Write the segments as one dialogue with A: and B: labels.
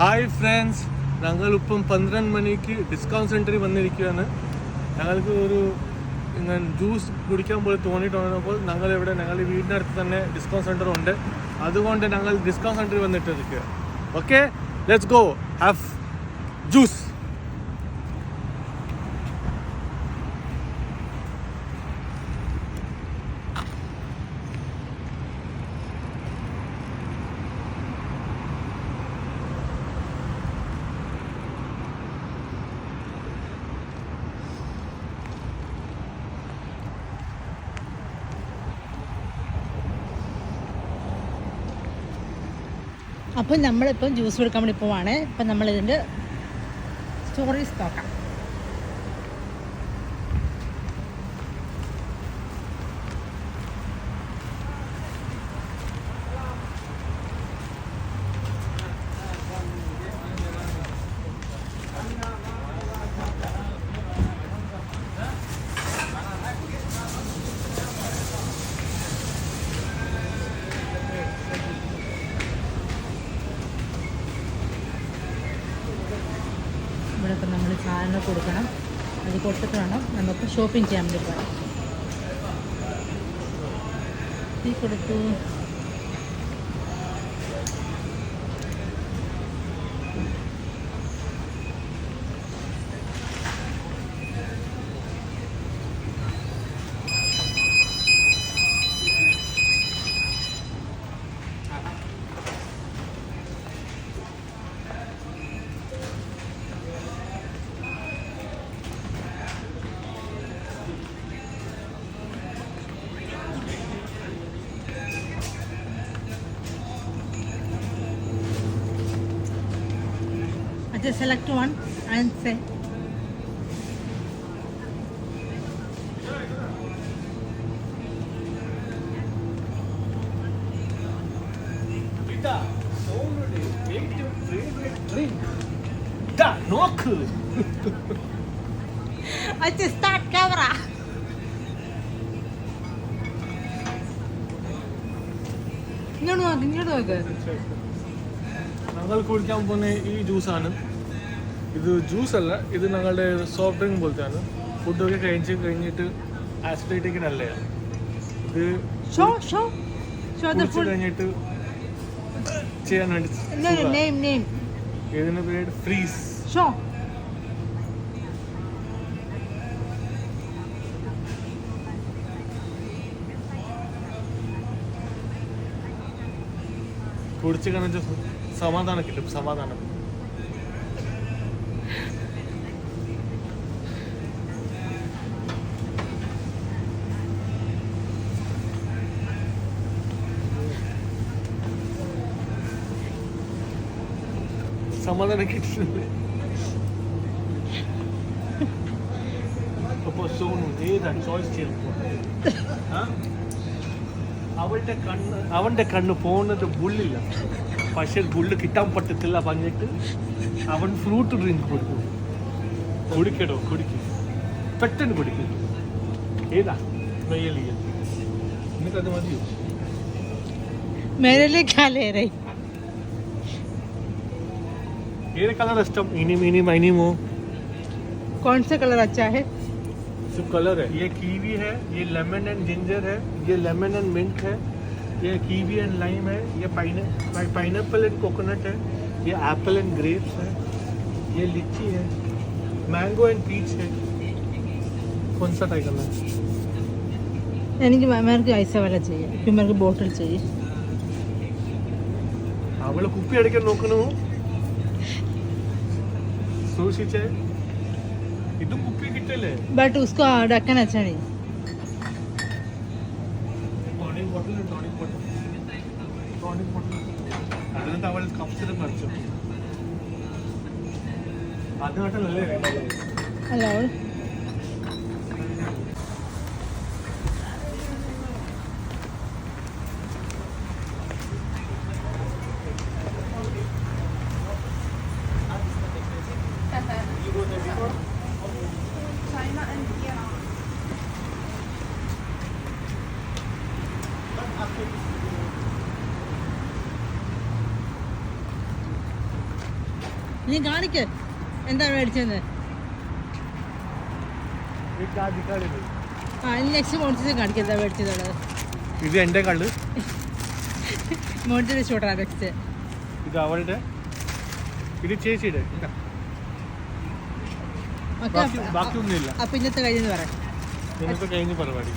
A: Hi friends, ഞങ്ങളിപ്പം 12 മണിക്ക് discount സെൻറ്ററിൽ വന്നിരിക്കുകയാണ്. ഞങ്ങൾക്ക് ഒരു ജ്യൂസ് കുടിക്കാൻ പോലും തോന്നിയിട്ടുള്ളപ്പോൾ ഞങ്ങൾ വീടിൻ്റെ അടുത്ത് തന്നെ ഡിസ്കൗണ്ട് സെൻറ്റർ ഉണ്ട്. അതുകൊണ്ട് ഞങ്ങൾ ഡിസ്കൗണ്ട് സെൻറ്ററിൽ വന്നിട്ടിരിക്കുക. Okay, let's go have juice.
B: അപ്പോൾ നമ്മളിപ്പം ജ്യൂസ് കൊടുക്കാൻ വേണ്ടി പോവാണ്. ഇപ്പം നമ്മളിതിൻ്റെ സ്റ്റോറീസ് നോക്കാം. ഇവിടെ ഇപ്പം നമ്മൾ സാധനങ്ങൾ കൊടുക്കണം. അത് കൊടുത്തിട്ട് വേണം നമുക്ക് ഷോപ്പിംഗ് ചെയ്യാൻ വേണ്ടി പോകാം. ഈ കൊടുത്തു. Just select one and say. I just start camera. ഇങ്ങോട്ട് നോക്ക്.
A: ഞങ്ങൾ കുടിക്കാൻ പോകുന്ന ഈ ജ്യൂസാണ്. ഇത് ജ്യൂസ് അല്ല, ഇത് ഞങ്ങളുടെ സോഫ്റ്റ് ഡ്രിങ്ക് പോലത്തെയാണ്. ഫുഡൊക്കെ കഴിഞ്ഞിട്ട് ആസിഡിറ്റിക്ക് നല്ലതാണ്. ഇത് കഴിഞ്ഞിട്ട് ചെയ്യാൻ വേണ്ടി. ഇതിന്റെ പേര് ഫ്രീസ്. കുടിച്ച് കഴിഞ്ഞ സമാധാനം കിട്ടും. സമാധാനം. സമാധാനം കിട്ടുന്നില്ലേ? അപ്പോൾ സോനു ഏതാ ചോയ്സ് ചെയ്യാൻ പോകുന്നത്? അവന്റെ കണ്ണ് പോകുന്നത് ബുള്ളില്ല. പക്ഷെ ബുള്ള് കിട്ടാൻ പറ്റത്തില്ല പറഞ്ഞിട്ട് അവൻ ഫ്രൂട്ട് ഡ്രിങ്ക് കൊടുക്കും. കുടിക്കടോ, കുടിക്കും, പെട്ടെന്ന് കുടിക്കും. ഏതാ മെയ്യലിയ? നിനക്കത് മതിയോ? ये कलर इष्टम इनी मैनीमो.
B: कौन सा कलर अच्छा है?
A: सब कलर है. ये कीवी है, ये लेमन एंड जिंजर है, ये लेमन एंड मिंट है, ये कीवी एंड लाइम है, ये पाइनएप्पल एंड कोकोनट है, ये एप्पल एंड ग्रेप्स है, ये लीची है, मैंगो एंड पीच है. कौन सा ट्राई करना है?
B: मेरे को ऐसा वाला चाहिए क्योंकि मेरे को बोतल चाहिए.
A: അവള് കുപ്പി അടിക്കാൻ നോക്കണു. സൂക്ഷിച്ചേ, ഇതും കുപ്പി കിട്ടല്ലേ?
B: बट उसको ढक्कन अच्छा नहीं.
A: ടോണിക് ബോട്ടിൽ അതിനകത്ത് അവൾ കപ്സിലും മറിച്ചു. അത് കേട്ടല്ലേ
B: അല്ല അവൾ
C: China and Vietnam.
B: നീ കാണിക്ക് എന്താ മേടിച്ചെന്ന്. ആ ഇനി നെക്സ്റ്റ് മോൺസിനെ കാണിക്കുക എന്താ മേടിച്ചതുള്ളത്.
A: ഇത് എൻ്റെ കള്ള്,
B: മോൺസിന്റെ ഷൂട്ടറാ നെക്സ്റ്റ്.
A: ഇത് അവളുടെ, ഇത് ചേച്ചിയുടെ. ബാക്കിയൊന്നുമില്ല.
B: അപ്പൊ ഇന്നത്തെ കഴിഞ്ഞെന്ന് പറയാം.
A: ഇന്നത്തെ കഴിഞ്ഞ പരിപാടി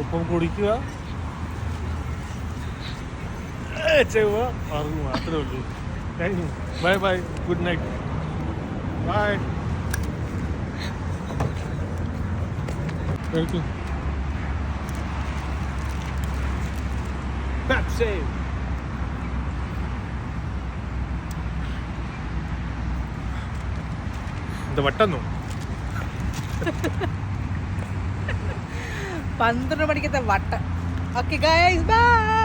A: ഒപ്പം കുടിക്കുക, ചെയ്യുക, അറിയുക, അത്രേ ഉള്ളൂ. കഴിഞ്ഞു. Bye bye, good night, bye. Welcome. Pepsi. ഇത് വട്ടന്നു
B: 12 മണിക്കത്തെ വട്ട. Okay guys by.